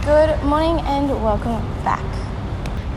Good morning and welcome back.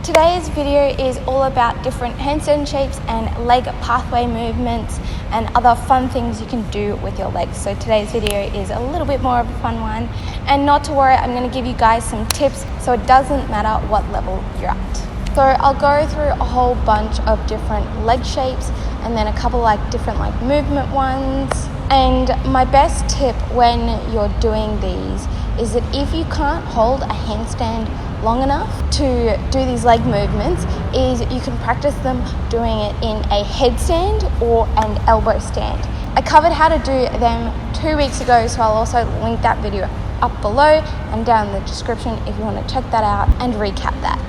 Today's video is all about different handstand shapes and leg pathway movements and other fun things you can do with your legs. So today's video is a little bit more of a fun one, and not to worry, I'm going to give you guys some tips so it doesn't matter what level you're at. So I'll go through a whole bunch of different leg shapes and then a couple different movement ones. And my best tip when you're doing these is that if you can't hold a handstand long enough to do these leg movements, is you can practice them doing it in a headstand or an elbow stand. I covered how to do them 2 weeks ago, so I'll also link that video up below and down in the description if you want to check that out and recap that.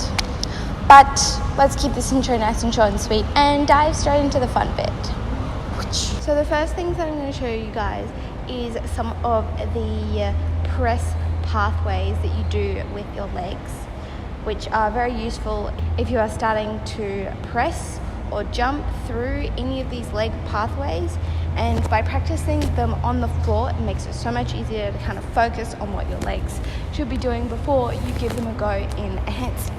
But let's keep this intro nice and short and sweet and dive straight into the fun bit. So the first things that I'm going to show you guys is some of the press pathways that you do with your legs, which are very useful if you are starting to press or jump through any of these leg pathways. And by practicing them on the floor, it makes it so much easier to kind of focus on what your legs should be doing before you give them a go in a handstand.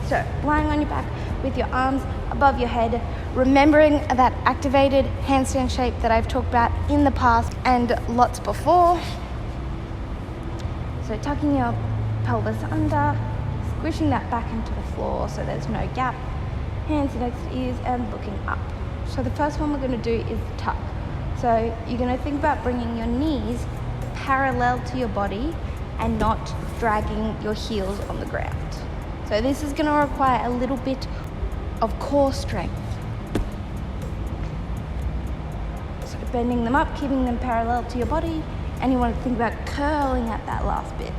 So lying on your back with your arms above your head, remembering that activated handstand shape that I've talked about in the past and lots before. So tucking your pelvis under, squishing that back into the floor so there's no gap, hands next to ears and looking up. So the first one we're going to do is the tuck. So you're going to think about bringing your knees parallel to your body and not dragging your heels on the ground. So this is going to require a little bit of core strength. So bending them up, keeping them parallel to your body, and you want to think about curling at that last bit.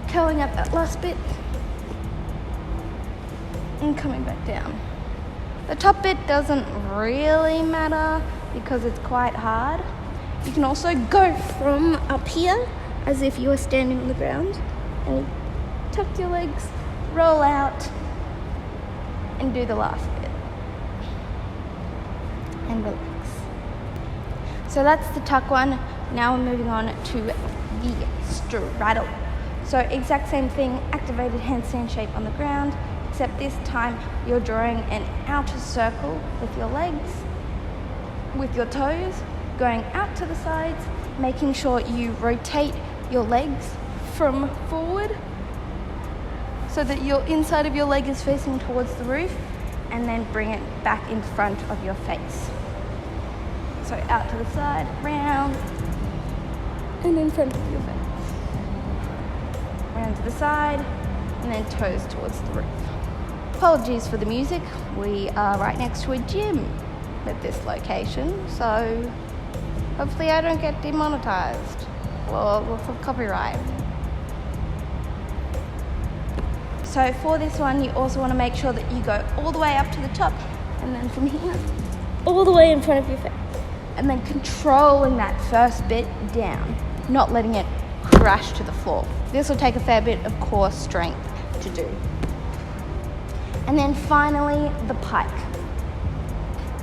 Curling at that last bit and coming back down. The top bit doesn't really matter because it's quite hard. You can also go from up here as if you were standing on the ground and tuck your legs, roll out, and do the last bit. And relax. So that's the tuck one. Now we're moving on to the straddle. So exact same thing, activated handstand shape on the ground, except this time you're drawing an outer circle with your legs, with your toes, going out to the sides, making sure you rotate your legs from forward so that your inside of your leg is facing towards the roof, and then bring it back in front of your face. So out to the side, round, and in front of your face. Round to the side, and then toes towards the roof. Apologies for the music. We are right next to a gym at this location, so hopefully I don't get demonetized or for copyright. So for this one, you also want to make sure that you go all the way up to the top, and then from here, all the way in front of your face. And then controlling that first bit down, not letting it crash to the floor. This will take a fair bit of core strength to do. And then finally, the pike,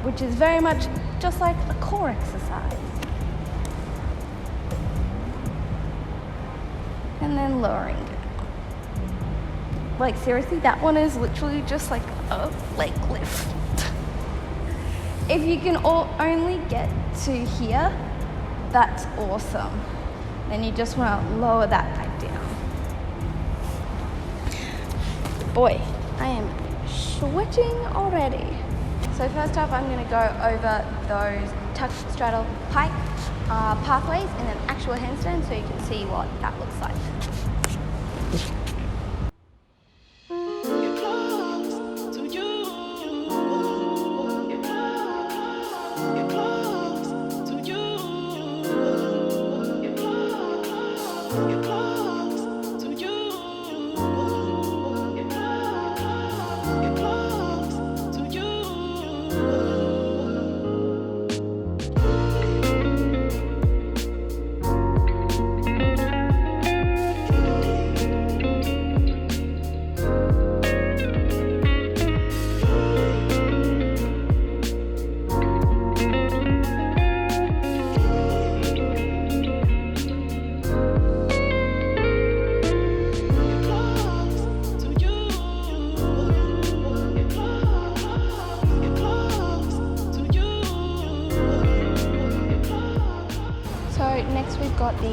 which is very much just like a core exercise. And then lowering down. Like seriously, that one is literally just like a leg lift. If you can only get to here, that's awesome. Then you just want to lower that back down. Boy, I am sweating already. So first up, I'm going to go over those tuck, straddle, pike pathways in an actual handstand so you can see what that looks like.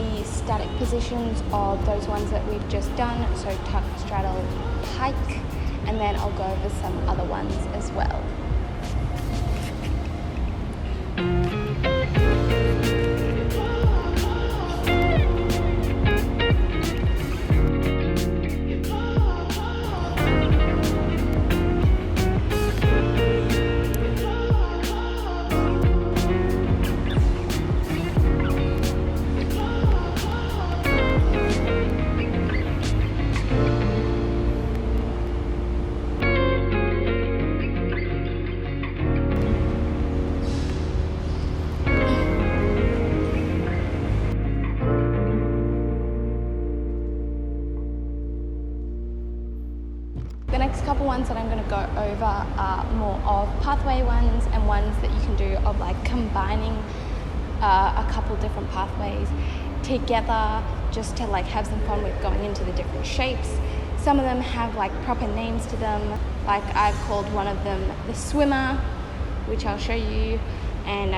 the static positions of those ones that we've just done, so tuck, straddle, pike, and then I'll go over some other ones as well. The next couple ones that I'm going to go over are more of pathway ones and ones that you can do of like combining a couple different pathways together just to like have some fun with going into the different shapes. Some of them have like proper names to them, like I've called one of them the swimmer, which I'll show you, and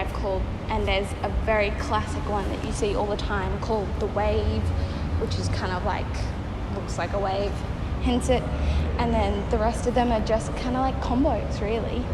there's a very classic one that you see all the time called the wave, which is kind of like, looks like a wave, hence it. And then the rest of them are just kind of like combos, really.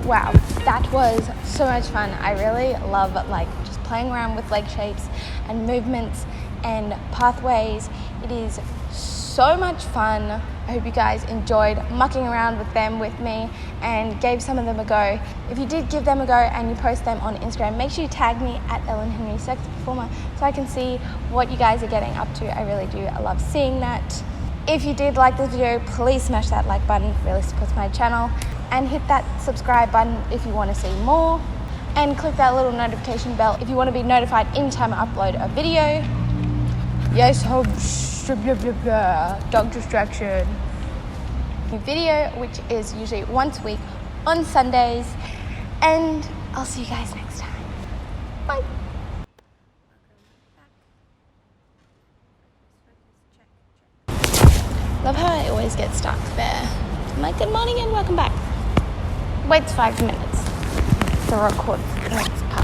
Wow, that was so much fun. I really love like just playing around with leg shapes and movements and pathways. It is so much fun. I hope you guys enjoyed mucking around with them with me and gave some of them a go. If you did give them a go and you post them on Instagram, make sure you tag me at Ellen Henry Sex Performer so I can see what you guys are getting up to. I really do. I love seeing that. If you did like this video, please smash that like button. It really supports my channel. And hit that subscribe button if you want to see more. And click that little notification bell if you want to be notified anytime I upload a video. Yes, dog distraction. New video, which is usually once a week on Sundays. And I'll see you guys next time. Bye. Love how I always get stuck there. I'm like, good morning and welcome back. Waits 5 minutes to record the next part.